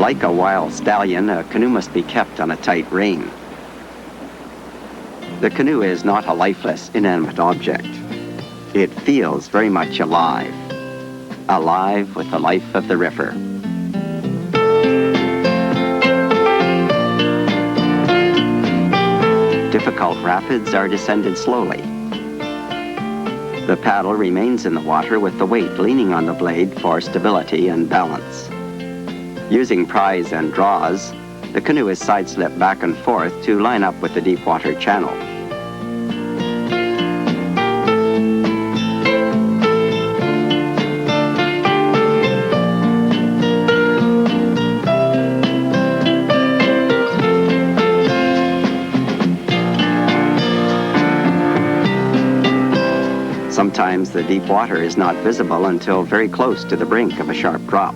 Like a wild stallion, a canoe must be kept on a tight rein. The canoe is not a lifeless, inanimate object. It feels very much alive. Alive with the life of the river. Difficult rapids are descended slowly. The paddle remains in the water with the weight leaning on the blade for stability and balance. Using pries and draws, the canoe is side-slipped back and forth to line up with the deep water channel. Sometimes the deep water is not visible until very close to the brink of a sharp drop.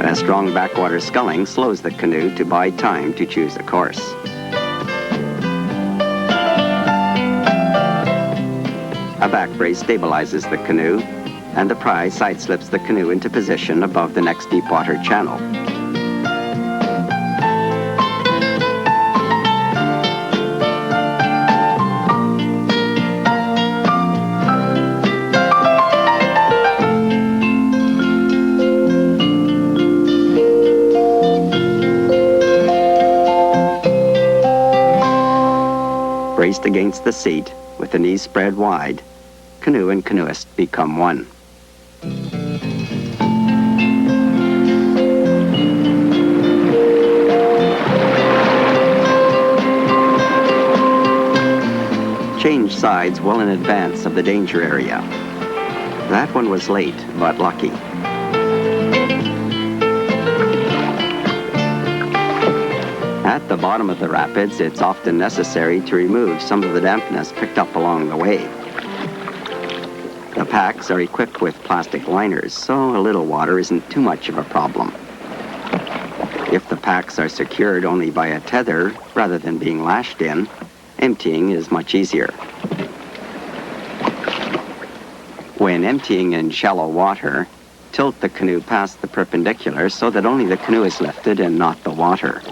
A strong backwater sculling slows the canoe to buy time to choose a course. A back brace stabilizes the canoe, and the pry side slips the canoe into position above the next deep water channel. Braced against the seat, with the knees spread wide, canoe and canoeist become one. Change sides well in advance of the danger area. That one was late, but lucky. At the bottom of the rapids, it's often necessary to remove some of the dampness picked up along the way. The packs are equipped with plastic liners, so a little water isn't too much of a problem. If the packs are secured only by a tether rather than being lashed in, emptying is much easier. When emptying in shallow water, tilt the canoe past the perpendicular so that only the canoe is lifted and not the water.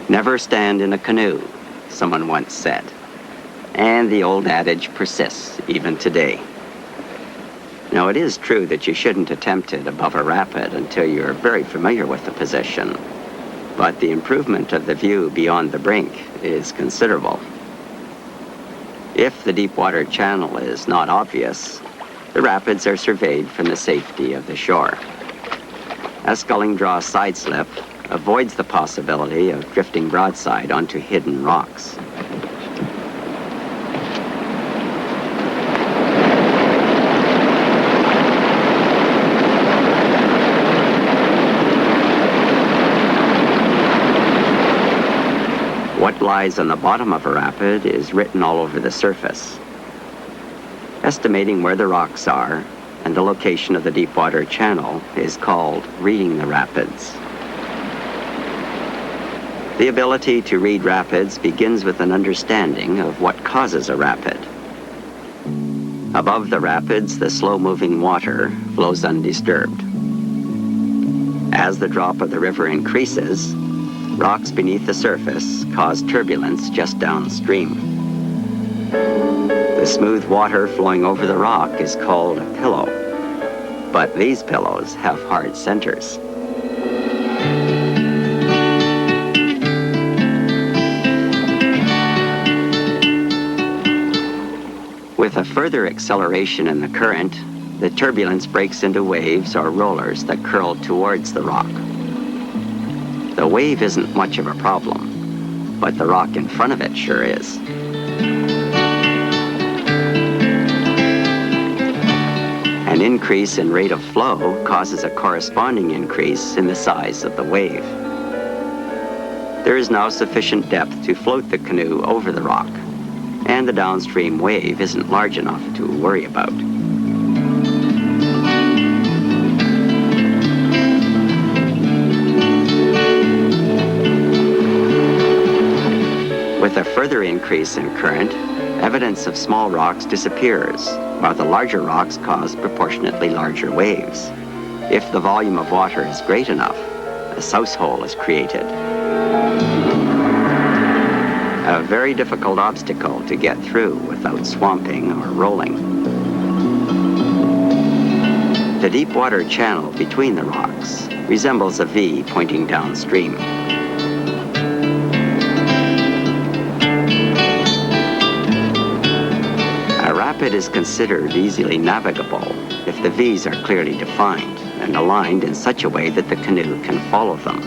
Never stand in a canoe, someone once said. And the old adage persists even today. Now, it is true that you shouldn't attempt it above a rapid until you're very familiar with the position, but the improvement of the view beyond the brink is considerable. If the deep water channel is not obvious, the rapids are surveyed from the safety of the shore. A sculling draw side slip avoids the possibility of drifting broadside onto hidden rocks. What lies on the bottom of a rapid is written all over the surface. Estimating where the rocks are and the location of the deep water channel is called reading the rapids. The ability to read rapids begins with an understanding of what causes a rapid. Above the rapids, the slow-moving water flows undisturbed. As the drop of the river increases, rocks beneath the surface cause turbulence just downstream. The smooth water flowing over the rock is called a pillow, but these pillows have hard centers. With a further acceleration in the current, the turbulence breaks into waves or rollers that curl towards the rock. The wave isn't much of a problem, but the rock in front of it sure is. An increase in rate of flow causes a corresponding increase in the size of the wave. There is now sufficient depth to float the canoe over the rock. and the downstream wave isn't large enough to worry about. With a further increase in current, evidence of small rocks disappears, while the larger rocks cause proportionately larger waves. If the volume of water is great enough, a souse hole is created. A very difficult obstacle to get through without swamping or rolling. The deep water channel between the rocks resembles a V pointing downstream. A rapid is considered easily navigable if the V's are clearly defined and aligned in such a way that the canoe can follow them.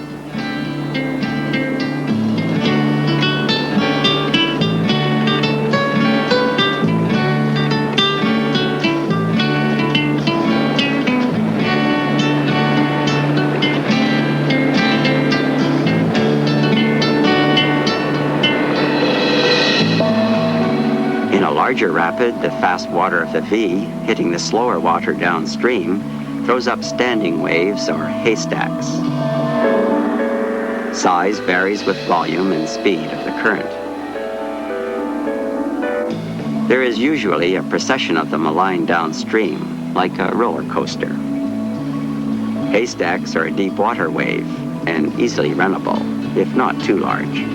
In a larger rapid, the fast water of the V, hitting the slower water downstream, throws up standing waves or haystacks. Size varies with volume and speed of the current. There is usually a procession of them aligned downstream, like a roller coaster. Haystacks are a deep water wave and easily runnable, if not too large.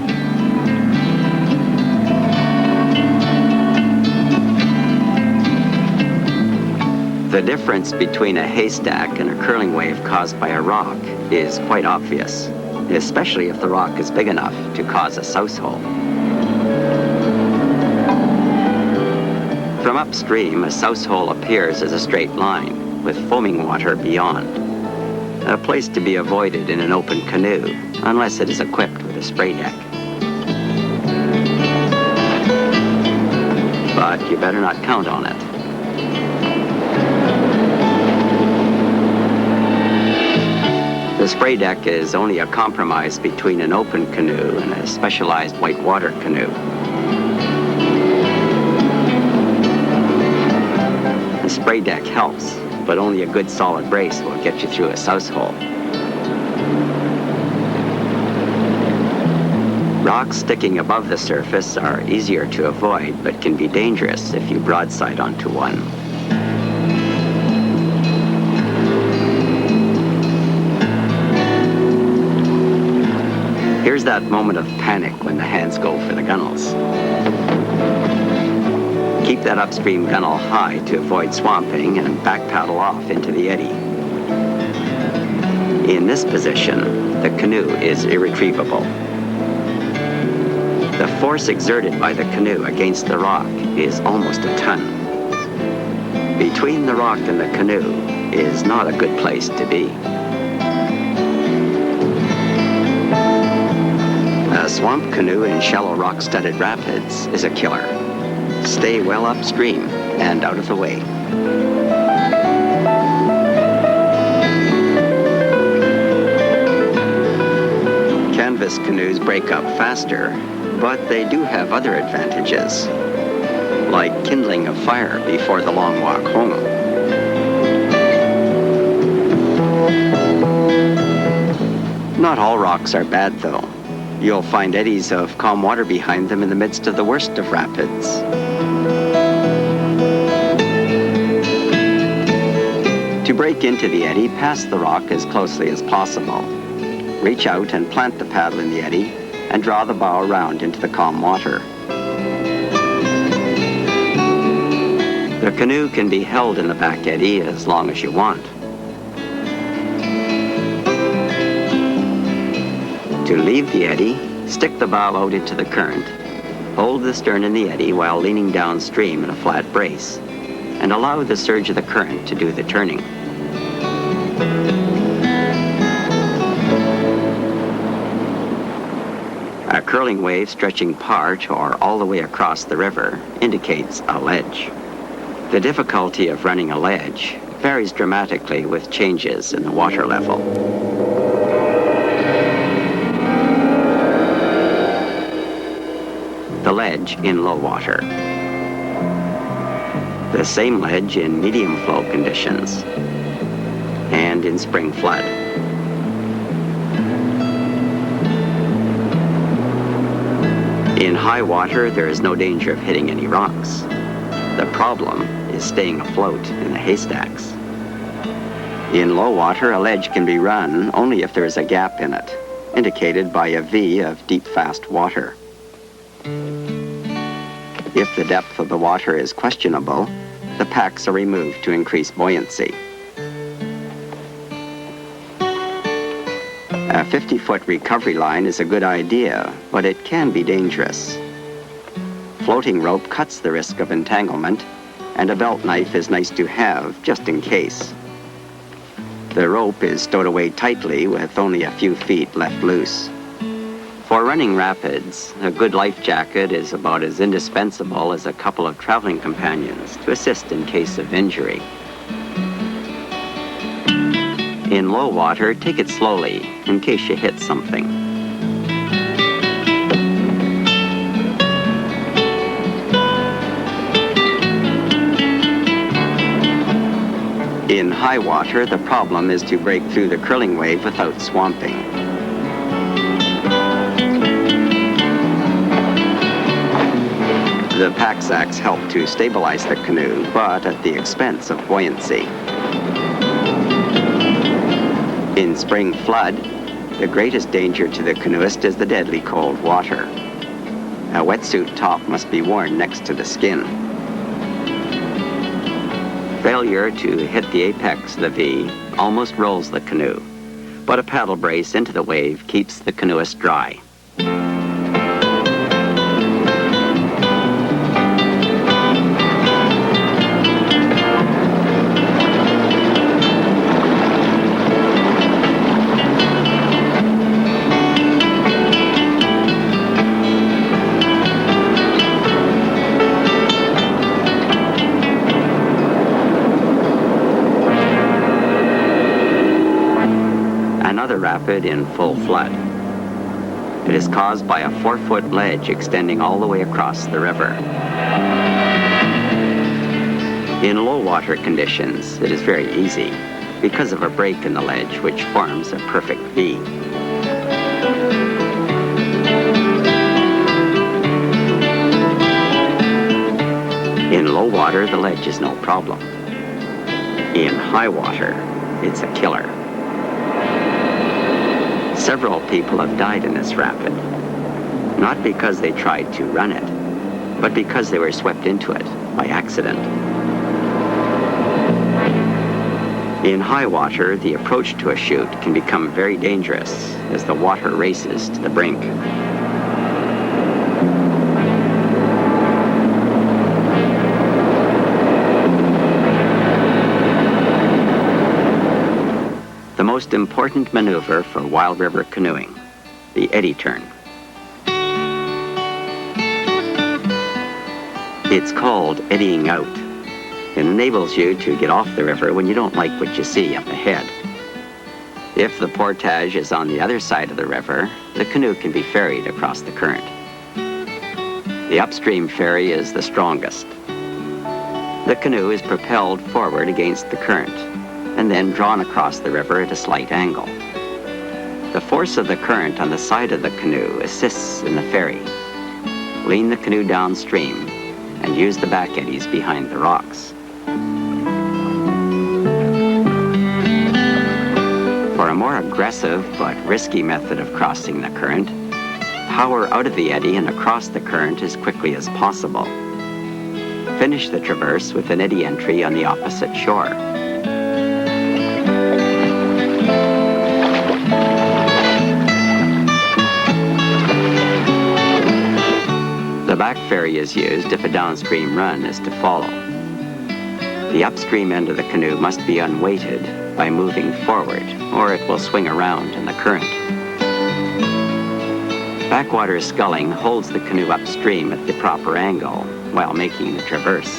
The difference between a haystack and a curling wave caused by a rock is quite obvious, especially if the rock is big enough to cause a souse hole. From upstream, a souse hole appears as a straight line, with foaming water beyond. A place to be avoided in an open canoe, unless it is equipped with a spray deck. But you better not count on it. The spray deck is only a compromise between an open canoe and a specialized whitewater canoe. The spray deck helps, but only a good solid brace will get you through a souse hole. Rocks sticking above the surface are easier to avoid, but can be dangerous if you broadside onto one. Here's that moment of panic when the hands go for the gunnels. Keep that upstream gunnel high to avoid swamping and back paddle off into the eddy. In this position, the canoe is irretrievable. The force exerted by the canoe against the rock is almost a ton. Between the rock and the canoe is not a good place to be. A swamp canoe in shallow rock-studded rapids is a killer. Stay well upstream and out of the way. Canvas canoes break up faster, but they do have other advantages, like kindling a fire before the long walk home. Not all rocks are bad, though. You'll find eddies of calm water behind them in the midst of the worst of rapids. To break into the eddy, pass the rock as closely as possible. Reach out and plant the paddle in the eddy and draw the bow around into the calm water. The canoe can be held in the back eddy as long as you want. To leave the eddy, stick the bow out into the current, hold the stern in the eddy while leaning downstream in a flat brace, and allow the surge of the current to do the turning. A curling wave stretching part or all the way across the river indicates a ledge. The difficulty of running a ledge varies dramatically with changes in the water level. The ledge in low water. The same ledge in medium flow conditions and in spring flood. In high water, there is no danger of hitting any rocks. The problem is staying afloat in the haystacks. In low water, a ledge can be run only if there is a gap in it, indicated by a V of deep, fast water. If the depth of the water is questionable, the packs are removed to increase buoyancy. A 50-foot recovery line is a good idea, but it can be dangerous. Floating rope cuts the risk of entanglement, and a belt knife is nice to have, just in case. The rope is stowed away tightly with only a few feet left loose. For running rapids, a good life jacket is about as indispensable as a couple of traveling companions to assist in case of injury. In low water, take it slowly in case you hit something. In high water, the problem is to break through the curling wave without swamping. The pack sacks help to stabilize the canoe, but at the expense of buoyancy. In spring flood, the greatest danger to the canoeist is the deadly cold water. A wetsuit top must be worn next to the skin. Failure to hit the apex of the V almost rolls the canoe, but a paddle brace into the wave keeps the canoeist dry. Another rapid in full flood. It is caused by a 4-foot ledge extending all the way across the river. In low water conditions, it is very easy because of a break in the ledge which forms a perfect V. In low water, the ledge is no problem. In high water, it's a killer. Several people have died in this rapid, not because they tried to run it, but because they were swept into it by accident. In high water, the approach to a chute can become very dangerous as the water races to the brink. The most important maneuver for wild river canoeing, the eddy turn. It's called eddying out. It enables you to get off the river when you don't like what you see up ahead. If the portage is on the other side of the river, the canoe can be ferried across the current. The upstream ferry is the strongest. The canoe is propelled forward against the current and then drawn across the river at a slight angle. The force of the current on the side of the canoe assists in the ferry. Lean the canoe downstream and use the back eddies behind the rocks. For a more aggressive but risky method of crossing the current, power out of the eddy and across the current as quickly as possible. Finish the traverse with an eddy entry on the opposite shore. The back ferry is used if a downstream run is to follow. The upstream end of the canoe must be unweighted by moving forward, or it will swing around in the current. Backwater sculling holds the canoe upstream at the proper angle while making the traverse.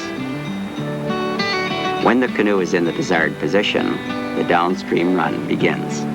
When the canoe is in the desired position, the downstream run begins.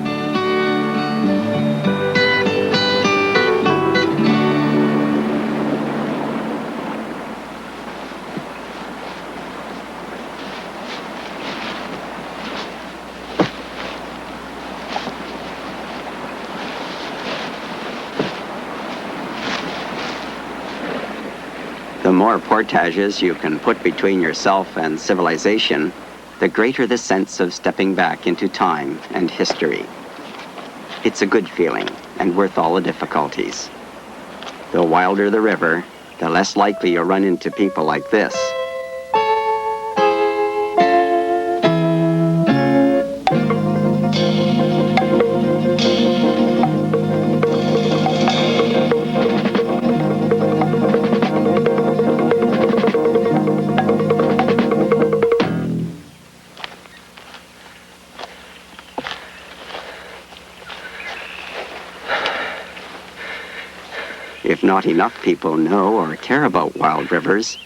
The more portages you can put between yourself and civilization, the greater the sense of stepping back into time and history. It's a good feeling and worth all the difficulties. The wilder the river, the less likely you'll run into people like this. If not enough people know or care about wild rivers,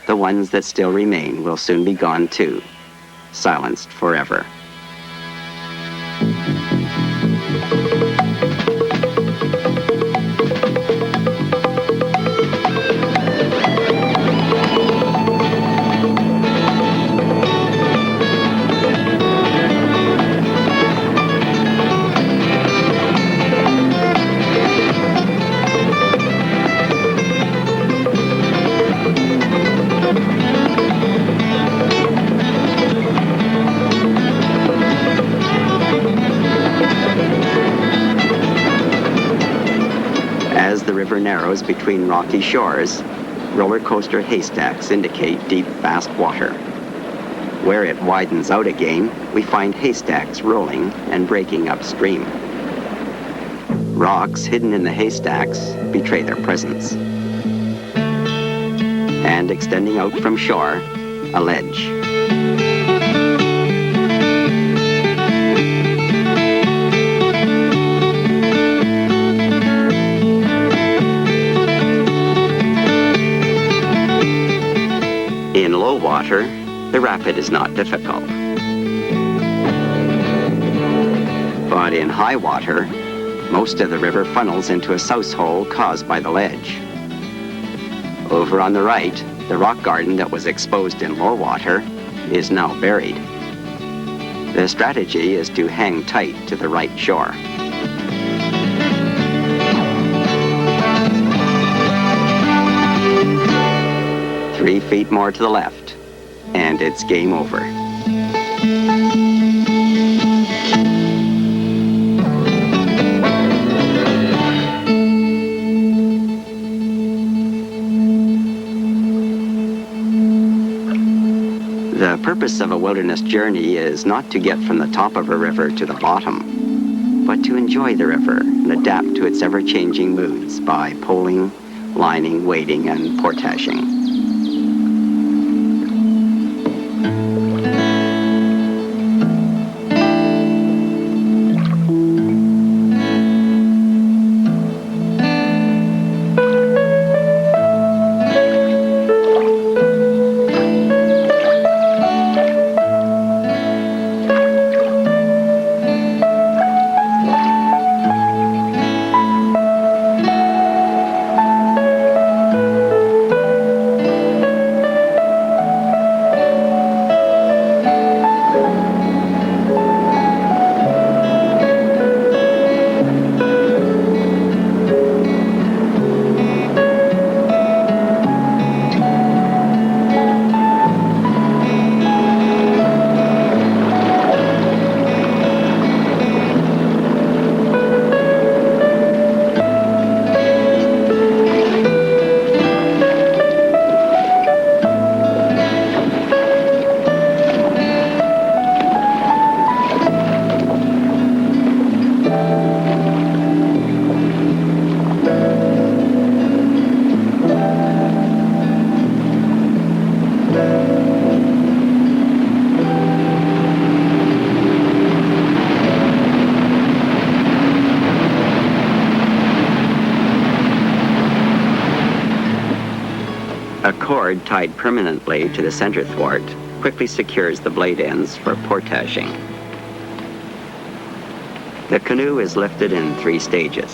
the ones that still remain will soon be gone too, silenced forever. As the river narrows between rocky shores, roller coaster haystacks indicate deep, fast water. Where it widens out again, we find haystacks rolling and breaking upstream. Rocks hidden in the haystacks betray their presence. And extending out from shore, a ledge. In low water, the rapid is not difficult. But in high water, most of the river funnels into a souse hole caused by the ledge. Over on the right, the rock garden that was exposed in low water is now buried. The strategy is to hang tight to the right shore. Three feet more to the left, and it's game over. The purpose of a wilderness journey is not to get from the top of a river to the bottom, but to enjoy the river and adapt to its ever-changing moods by poling, lining, wading, and portaging. A cord tied permanently to the center thwart quickly secures the blade ends for portaging. The canoe is lifted in 3 stages.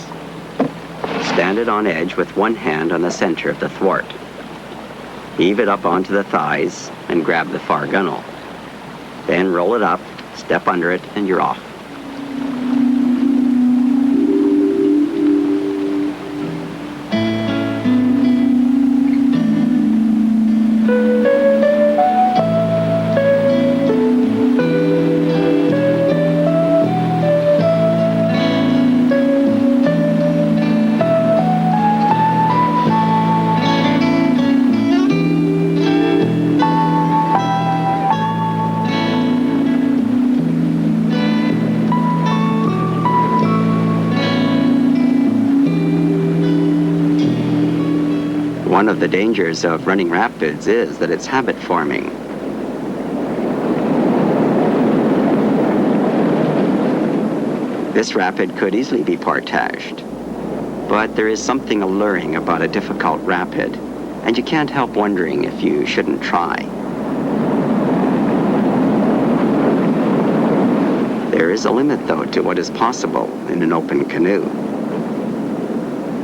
Stand it on edge with one hand on the center of the thwart. Heave it up onto the thighs and grab the far gunwale. Then roll it up, step under it, and you're off. One of the dangers of running rapids is that it's habit forming. This rapid could easily be portaged, but there is something alluring about a difficult rapid, and you can't help wondering if you shouldn't try. There is a limit, though, to what is possible in an open canoe.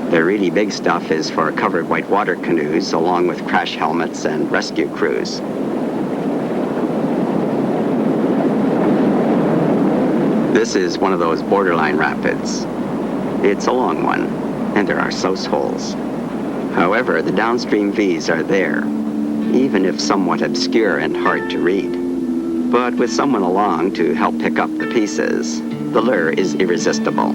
The really big stuff is for covered whitewater canoes, along with crash helmets and rescue crews. This is one of those borderline rapids. It's a long one, and there are sluice holes. However, the downstream V's are there, even if somewhat obscure and hard to read. But with someone along to help pick up the pieces, the lure is irresistible.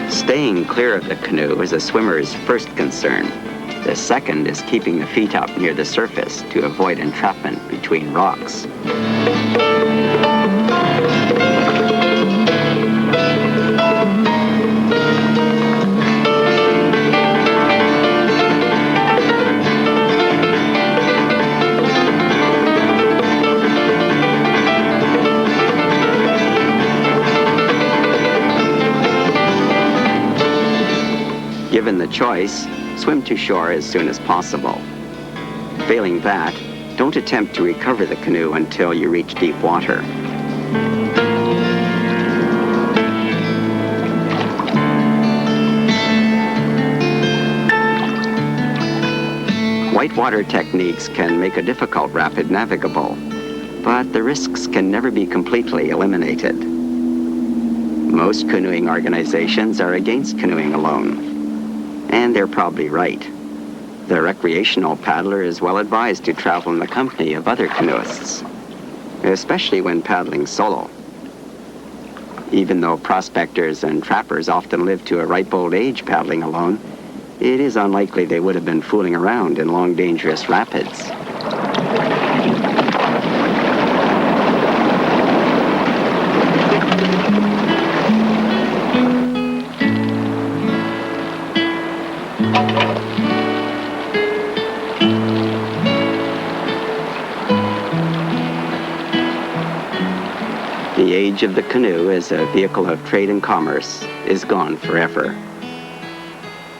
Staying clear of the canoe is a swimmer's first concern. The second is keeping the feet up near the surface to avoid entrapment between rocks. Given the choice, swim to shore as soon as possible. Failing that, don't attempt to recover the canoe until you reach deep water. Whitewater techniques can make a difficult rapid navigable, but the risks can never be completely eliminated. Most canoeing organizations are against canoeing alone. And they're probably right. The recreational paddler is well advised to travel in the company of other canoeists, especially when paddling solo. Even though prospectors and trappers often live to a ripe old age paddling alone, it is unlikely they would have been fooling around in long, dangerous rapids. The age of the canoe as a vehicle of trade and commerce is gone forever.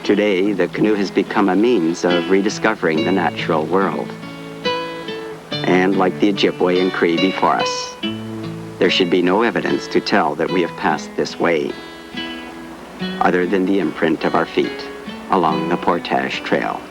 Today, the canoe has become a means of rediscovering the natural world. And like the Ojibwe and Cree before us, there should be no evidence to tell that we have passed this way, other than the imprint of our feet along the Portage Trail.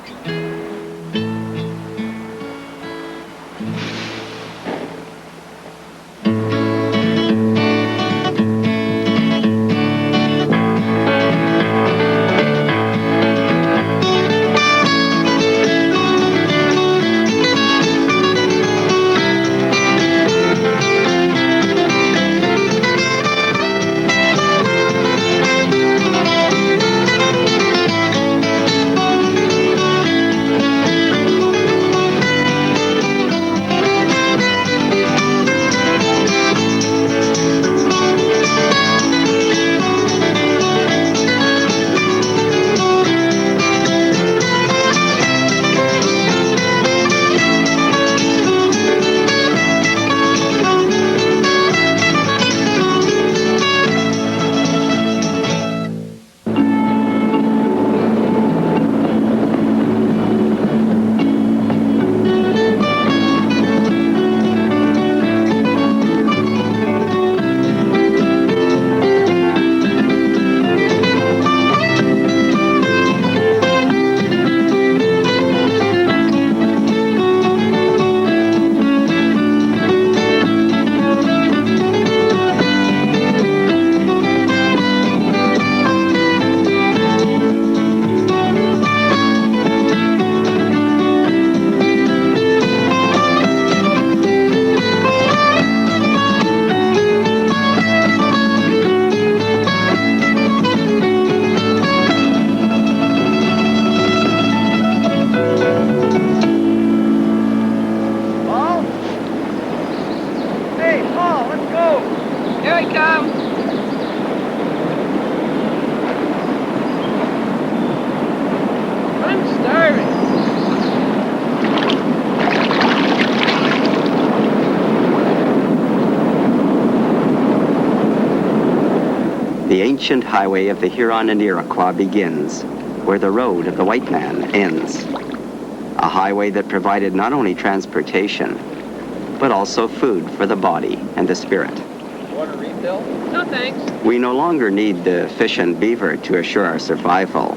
The ancient highway of the Huron and Iroquois begins where the road of the white man ends. A highway that provided not only transportation, but also food for the body and the spirit. Want a refill? No, thanks. We no longer need the fish and beaver to assure our survival,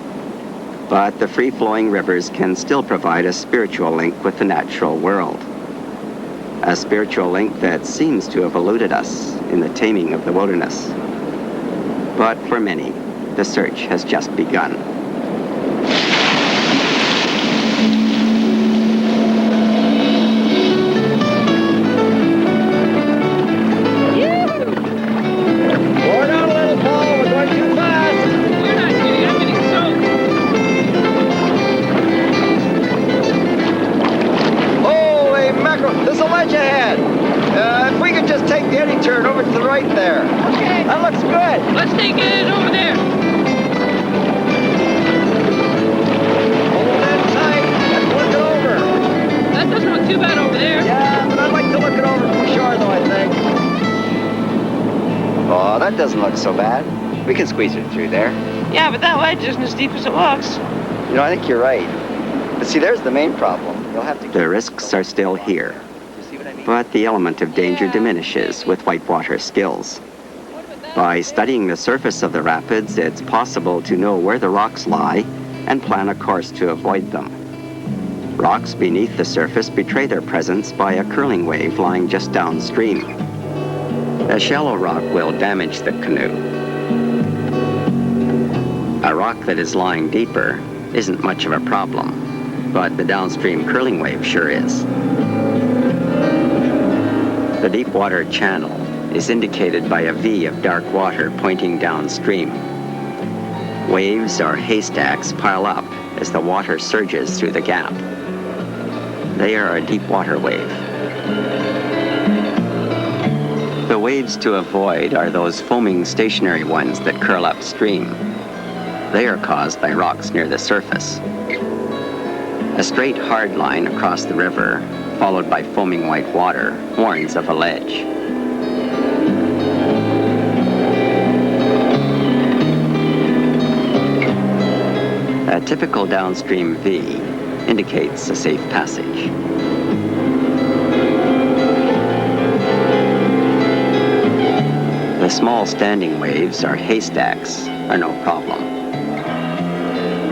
but the free-flowing rivers can still provide a spiritual link with the natural world. A spiritual link that seems to have eluded us in the taming of the wilderness. But for many, the search has just begun. Let's take it over there. Hold that tight. Let's look it over. That doesn't look too bad over there. Yeah, but I'd like to look it over from shore, though, I think. Oh, that doesn't look so bad. We can squeeze it through there. Yeah, but that ledge isn't as deep as it looks. You know, I think you're right. But see, there's the main problem. You'll have to... The risks are still here, but the element of danger diminishes with whitewater skills. By studying the surface of the rapids, it's possible to know where the rocks lie and plan a course to avoid them. Rocks beneath the surface betray their presence by a curling wave lying just downstream. A shallow rock will damage the canoe. A rock that is lying deeper isn't much of a problem, but the downstream curling wave sure is. The deep water channel is indicated by a V of dark water pointing downstream. Waves or haystacks pile up as the water surges through the gap. They are a deep water wave. The waves to avoid are those foaming stationary ones that curl upstream. They are caused by rocks near the surface. A straight hard line across the river, followed by foaming white water, warns of a ledge. A typical downstream V indicates a safe passage. The small standing waves or haystacks are no problem.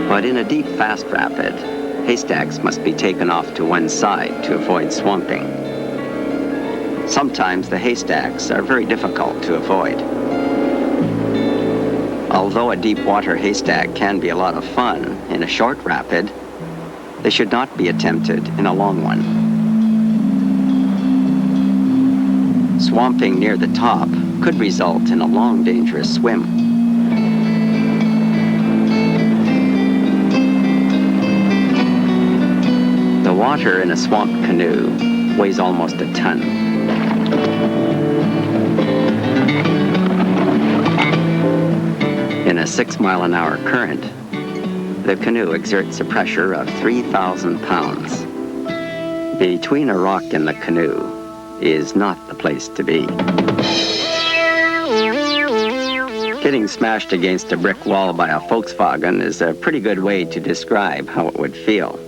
But in a deep, fast rapid, haystacks must be taken off to one side to avoid swamping. Sometimes the haystacks are very difficult to avoid. Although a deep water haystack can be a lot of fun in a short rapid, they should not be attempted in a long one. Swamping near the top could result in a long, dangerous swim. The water in a swamp canoe weighs almost a ton. In a 6-mile-an-hour current, the canoe exerts a pressure of 3,000 pounds. Between a rock and the canoe is not the place to be. Getting smashed against a brick wall by a Volkswagen is a pretty good way to describe how it would feel.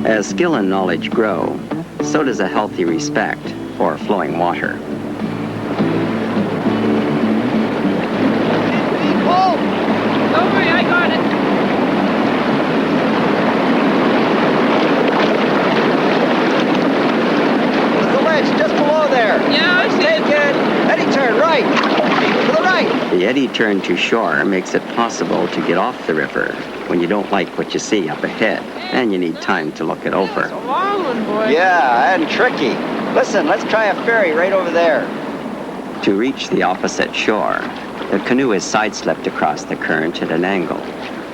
As skill and knowledge grow, so does a healthy respect for flowing water. Oh! Don't worry, I got it. There's a ledge just below there. Yeah, I see Take it. Eddy turn, right. To the right. The eddy turn to shore makes it possible to get off the river when you don't like what you see up ahead, and you need time to look it over. It's a long one, boy. Yeah, and tricky. Listen, let's try a ferry right over there. To reach the opposite shore, the canoe is side-slipped across the current at an angle,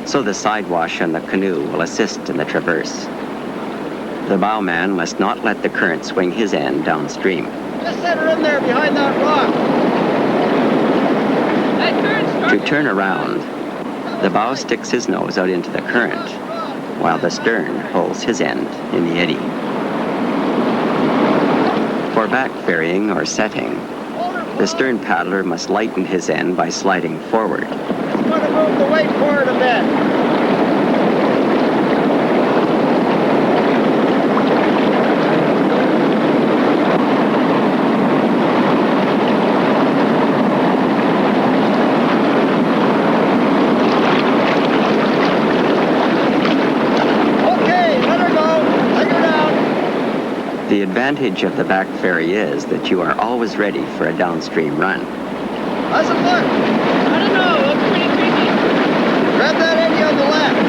so the sidewash on the canoe will assist in the traverse. The bowman must not let the current swing his end downstream. Just set her in there behind that rock. That current's To starting. turn around, the bow sticks his nose out into the current, while the stern holds his end in the eddy. For back ferrying or setting, the stern paddler must lighten his end by sliding forward. Just want to move the weight forward a bit. Okay, let her go. Take her down. The advantage of the back ferry is that you are always ready for a downstream run. How's it look? I don't know. It looks pretty tricky. Grab that eddy on the left.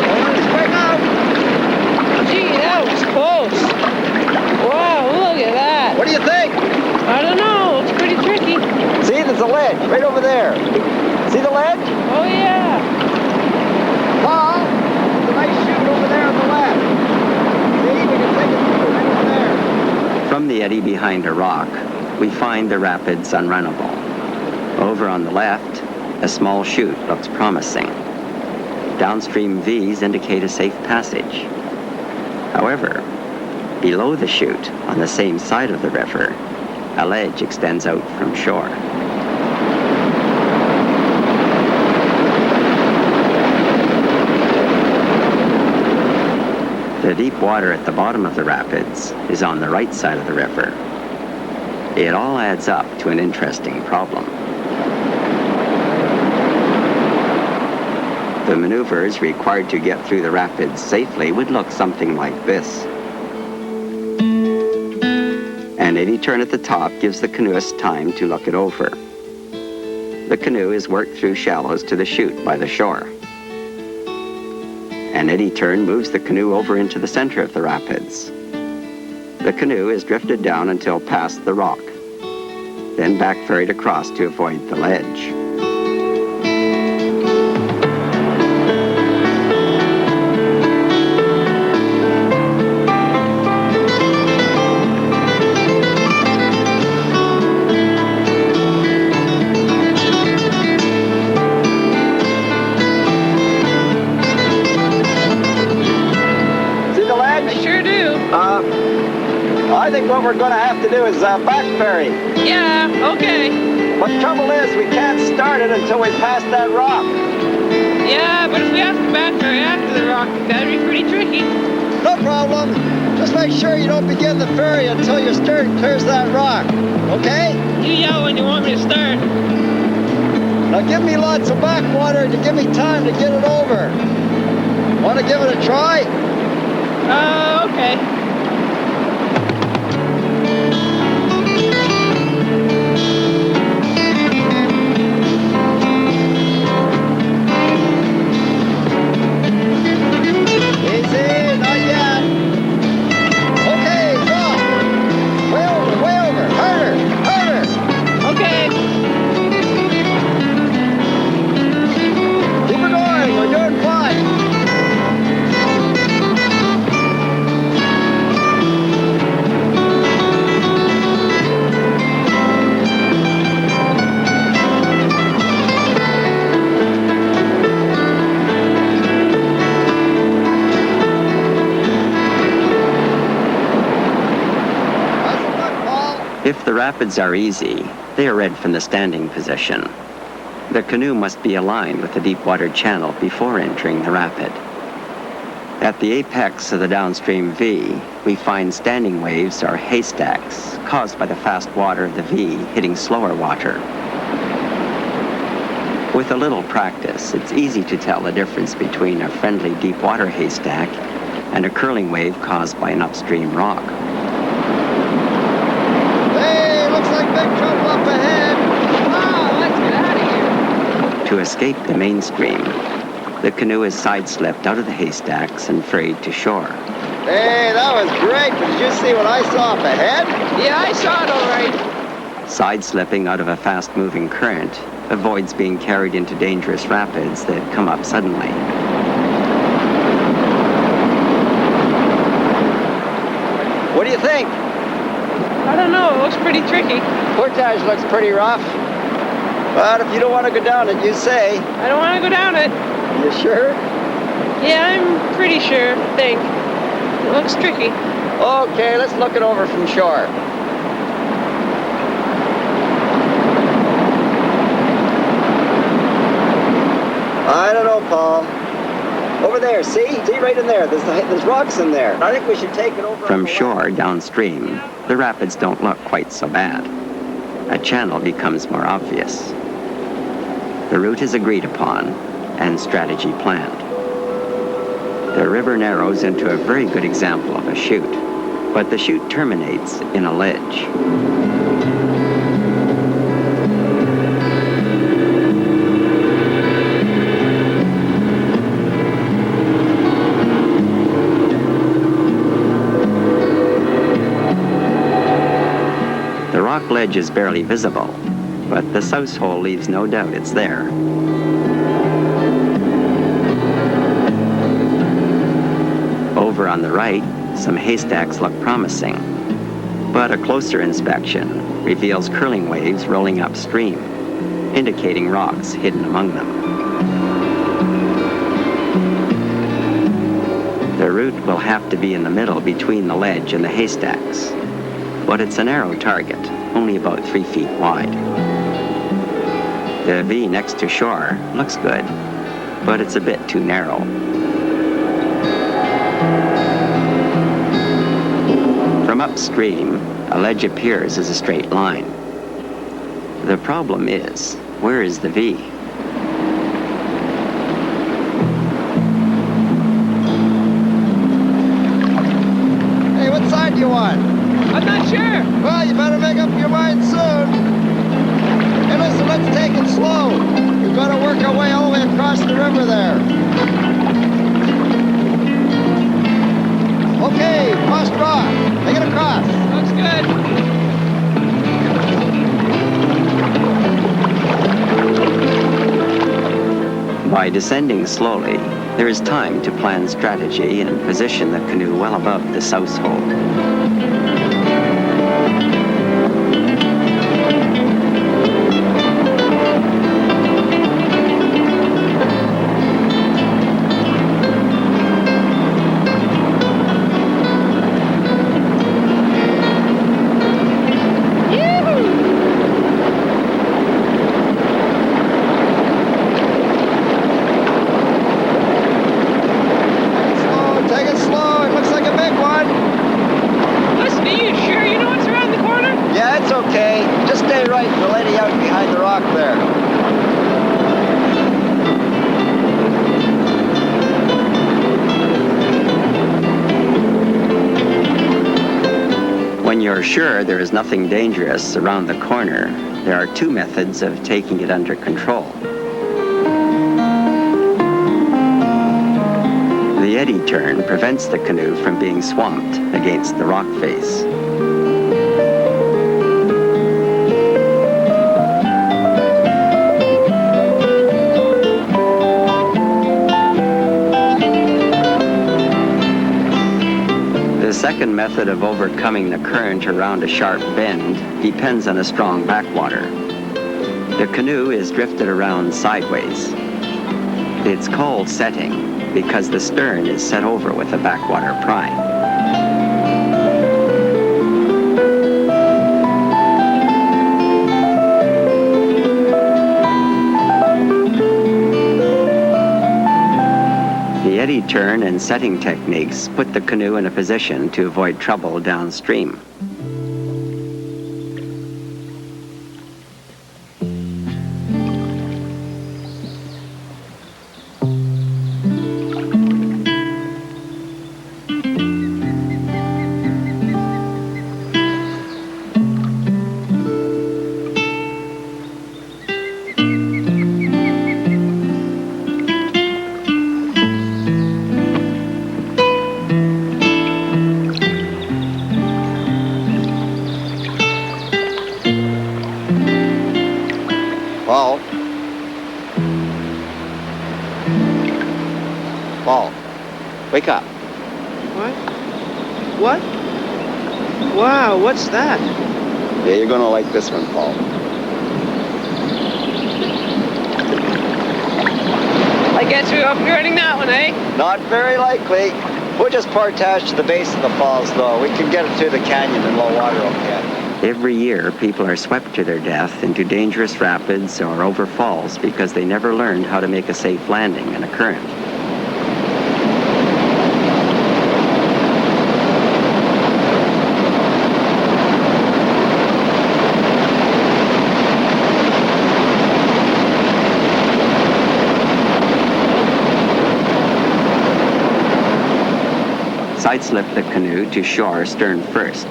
Don't let it swing out. Gee, that was close. Wow, look at that. What do you think? I don't know. It's pretty tricky. See, there's a ledge right over there. See the ledge? Oh, yeah. Paul, there's a nice chute over there on the left. See, we can take it through right over there. From the eddy behind a rock, we find the rapids unrunnable. Over on the left, a small chute looks promising. Downstream V's indicate a safe passage. However, below the chute, on the same side of the river, a ledge extends out from shore. The deep water at the bottom of the rapids is on the right side of the river. It all adds up to an interesting problem. The maneuvers required to get through the rapids safely would look something like this. An eddy turn at the top gives the canoeist time to look it over. The canoe is worked through shallows to the chute by the shore. An eddy turn moves the canoe over into the center of the rapids. The canoe is drifted down until past the rock, then back ferried across to avoid the ledge. See the ledge? I sure do. I think what we're going to have to do is back ferry. Yeah, okay. But the trouble is, we can't start it until we pass that rock. Yeah, but if we have to back ferry after the rock, that'd be pretty tricky. No problem. Just make sure you don't begin the ferry until your stern clears that rock. Okay? You yell when you want me to start. Now give me lots of backwater to give me time to get it over. Want to give it a try? Okay. Easy, not yet. Okay, drop. Way over. Harder. Okay. Keep it going, we're doing fine. How's it look, Paul? If the rapids are easy, they are read from the standing position. The canoe must be aligned with the deep water channel before entering the rapid. At the apex of the downstream V, we find standing waves or haystacks caused by the fast water of the V hitting slower water. With a little practice, it's easy to tell the difference between a friendly deep water haystack and a curling wave caused by an upstream rock. Hey, looks like big trouble up ahead. Wow, let's get out of here. To escape the mainstream, the canoe is side-slipped out of the haystacks and ferried to shore. Hey, that was great, but did you see what I saw up ahead? Yeah, I saw it all right. Side-slipping out of a fast-moving current avoids being carried into dangerous rapids that come up suddenly. do you think? I don't know. It looks pretty tricky. Portage looks pretty rough. But if you don't want to go down it, you say. I don't want to go down it. You sure? Yeah, I'm pretty sure. I think. It looks tricky. Okay, let's look it over from shore. I don't know, Paul. Over there, see? See right in there. There's rocks in there. I think we should take it over. From shore downstream, the rapids don't look quite so bad. A channel becomes more obvious. The route is agreed upon and strategy planned. The river narrows into a very good example of a chute, but the chute terminates in a ledge. The rock ledge is barely visible, but the souse hole leaves no doubt it's there. Over on the right, some haystacks look promising, but a closer inspection reveals curling waves rolling upstream, indicating rocks hidden among them. The route will have to be in the middle between the ledge and the haystacks, but it's a narrow target, only about 3 feet wide. The V next to shore looks good, but it's a bit too narrow. From upstream, a ledge appears as a straight line. The problem is, where is the V? Hey, what side do you want? I'm not sure. Well, you better make up your mind soon. Hey, listen, let's take it slow. We've got to work our way all the way across the river there. Okay, cross rock. Take it across. Looks good. By descending slowly, there is time to plan strategy and position the canoe well above the souse hole. Take it slow. It looks like a big one. Listen, are you sure you know what's around the corner? Yeah, it's okay. Just stay right. The lady out behind the rock there. When you're sure there is nothing dangerous around the corner, there are 2 methods of taking it under control. The eddy turn prevents the canoe from being swamped against the rock face. The second method of overcoming the current around a sharp bend depends on a strong backwater. The canoe is drifted around sideways. It's called setting because the stern is set over with a backwater prime. The eddy turn and setting techniques put the canoe in a position to avoid trouble downstream. Paul. Paul. Wake up. What? What? wow, what's that? Yeah, you're gonna like this one, Paul. I guess we're upgrading that one, eh? Not very likely. We'll just portage to the base of the falls, though. We can get it through the canyon in low water, okay? Every year, people are swept to their death into dangerous rapids or over falls because they never learned how to make a safe landing in a current. Sideslip the canoe to shore stern first.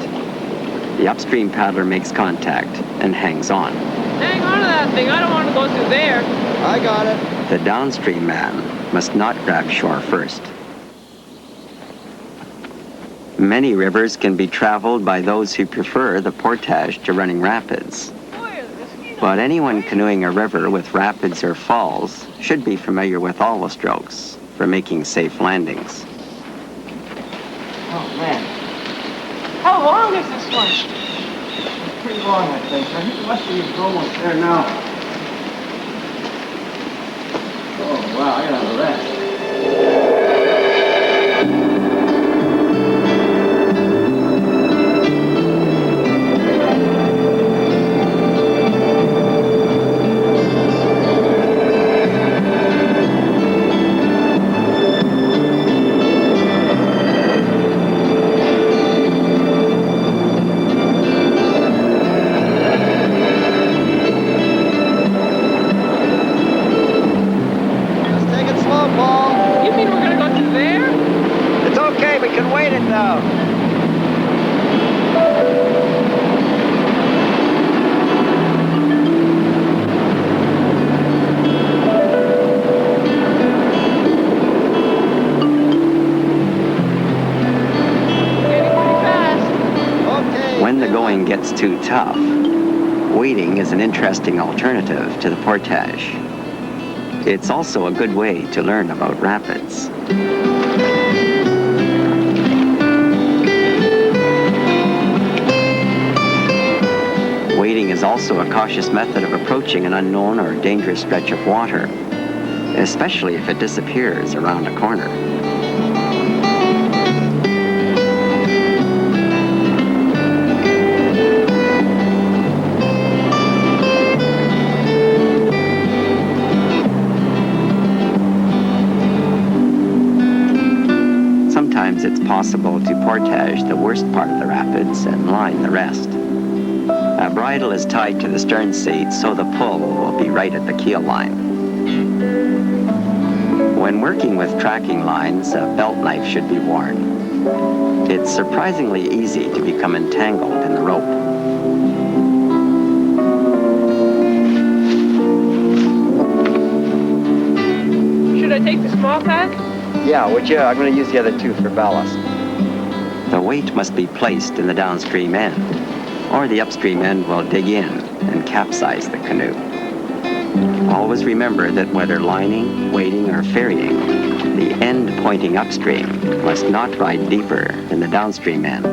The upstream paddler makes contact and hangs on. Hang on to that thing. I don't want to go through there. I got it. The downstream man must not grab shore first. Many rivers can be traveled by those who prefer the portage to running rapids. But anyone canoeing a river with rapids or falls should be familiar with all the strokes for making safe landings. Oh, man. How long is this one? It's pretty long, I think. I think it must be almost there now. Oh, wow, I gotta have a rest. Just take it slow, Paul. You mean we're gonna go through there? It's okay, we can wait it now. Getting pretty fast. Okay. When the going gets too tough, wading is an interesting alternative to the portage. It's also a good way to learn about rapids. Wading is also a cautious method of approaching an unknown or dangerous stretch of water, especially if it disappears around a corner. Sometimes it's possible to portage the worst part of the rapids and line the rest. A bridle is tied to the stern seat so the pull will be right at the keel line. When working with tracking lines, a belt knife should be worn. It's surprisingly easy to become entangled in the rope. Should I take the small pack? Yeah, would you? I'm going to use the other two for ballast. The weight must be placed in the downstream end, or the upstream end will dig in and capsize the canoe. Always remember that whether lining, wading, or ferrying, the end pointing upstream must not ride deeper than the downstream end.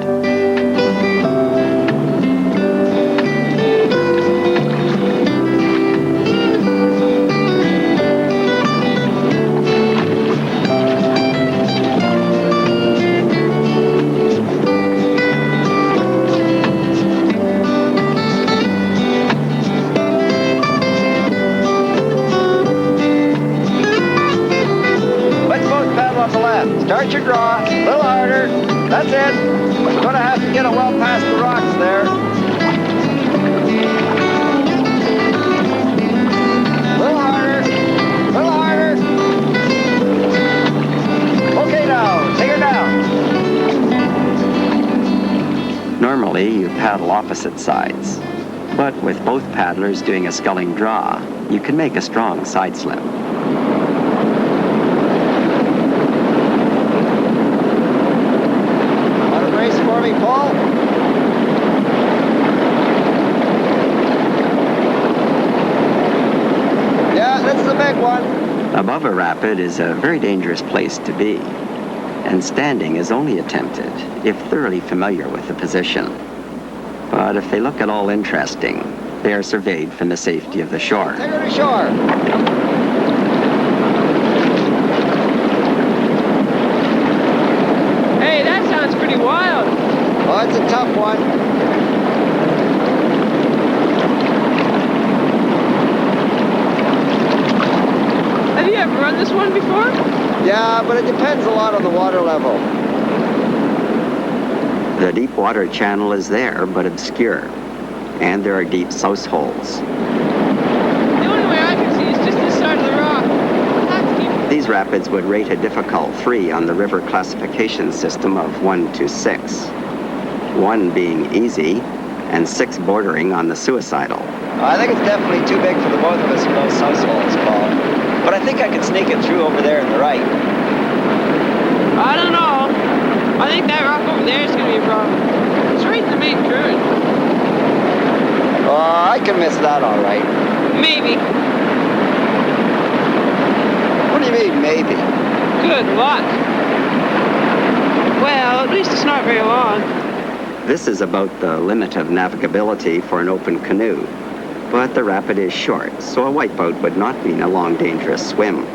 Let's both paddle on the left. Start your draw. A little harder. That's it. Gonna have to get it well past the rocks there. Little harder. Little harder. Okay, now. Take her down. Normally, you paddle opposite sides, but with both paddlers doing a sculling draw, you can make a strong side slip. Want to brace for me, Paul? Yeah, this is a big one. Above a rapid is a very dangerous place to be. and standing is only attempted if thoroughly familiar with the position. But if they look at all interesting, they are surveyed from the safety of the shore. Take her to shore. Hey, that sounds pretty wild. Oh, it's a tough one. Have you ever run this one before? Yeah, but it depends a lot on the water level. The deep water channel is there, but obscure, and there are deep souse holes. The only way I can see is just this side of the rock. We'll have to keep... These rapids would rate a difficult 3 on the river classification system of 1 to 6. 1 being easy, and 6 bordering on the suicidal. I think it's definitely too big for the both of us in those souse holes, Paul. But I think I can sneak it through over there on the right. I don't know. I think that rock over there is going to be a problem. It's right in the main current. Oh, I can miss that all right. Maybe. What do you mean, maybe? Good luck. Well, at least it's not very long. This is about the limit of navigability for an open canoe. But the rapid is short, so a whiteout would not mean a long, dangerous swim.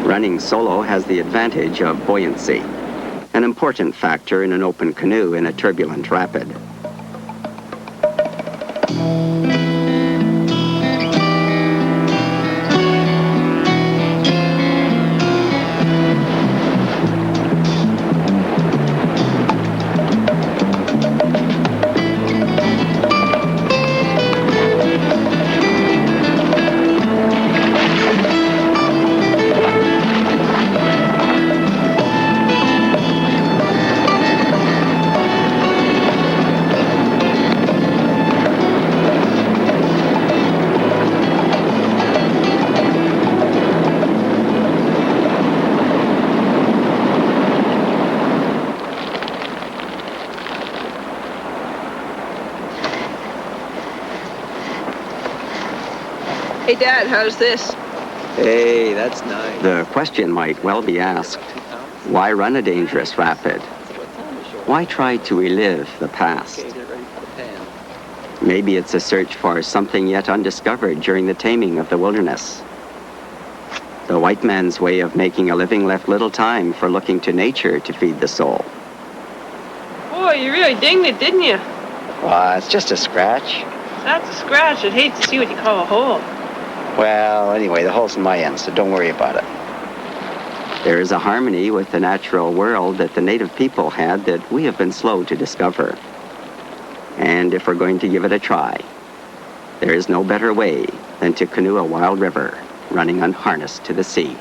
Running solo has the advantage of buoyancy, an important factor in an open canoe in a turbulent rapid. Hey, Dad, how's this? Hey, that's nice. The question might well be asked, why run a dangerous rapid? Why try to relive the past? Maybe it's a search for something yet undiscovered during the taming of the wilderness. The white man's way of making a living left little time for looking to nature to feed the soul. Boy, you really dinged it, didn't you? It's just a scratch. That's a scratch. I'd hate to see what you call a hole. Well, anyway, the hole's in my end, so don't worry about it. There is a harmony with the natural world that the native people had that we have been slow to discover. And if we're going to give it a try, there is no better way than to canoe a wild river running unharnessed to the sea.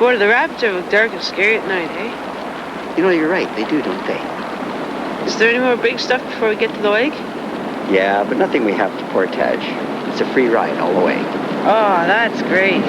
Boy, the rapids are dark and scary at night, eh? You know, you're right, they do, don't they? Is there any more big stuff before we get to the lake? Yeah, but nothing we have to portage. It's a free ride all the way. Oh, that's great.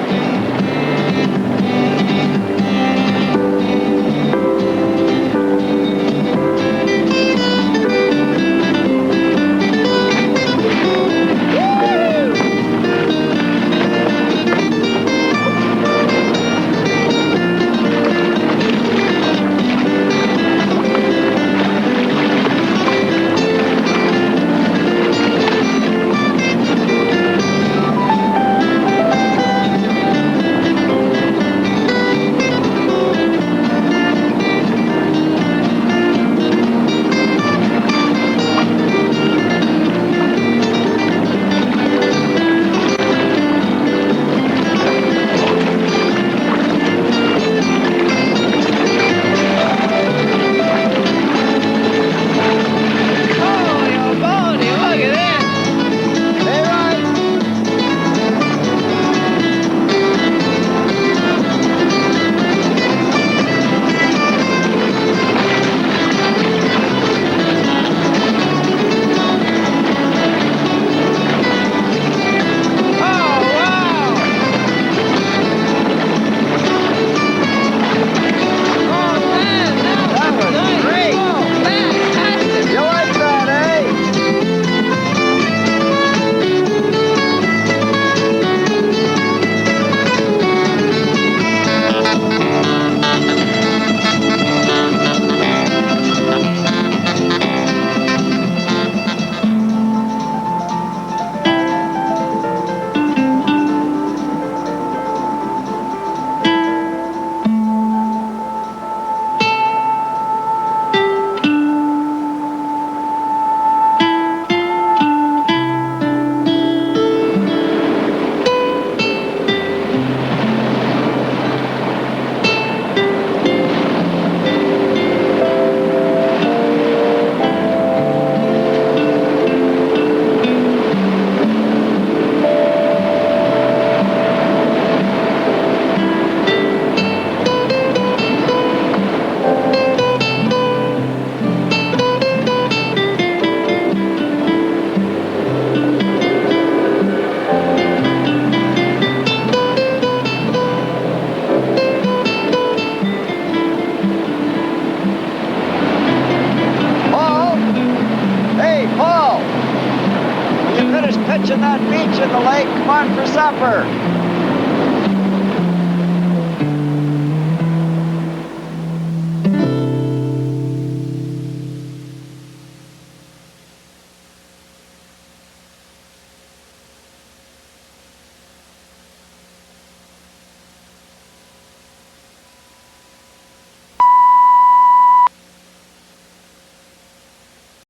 in the lake. Come on for supper.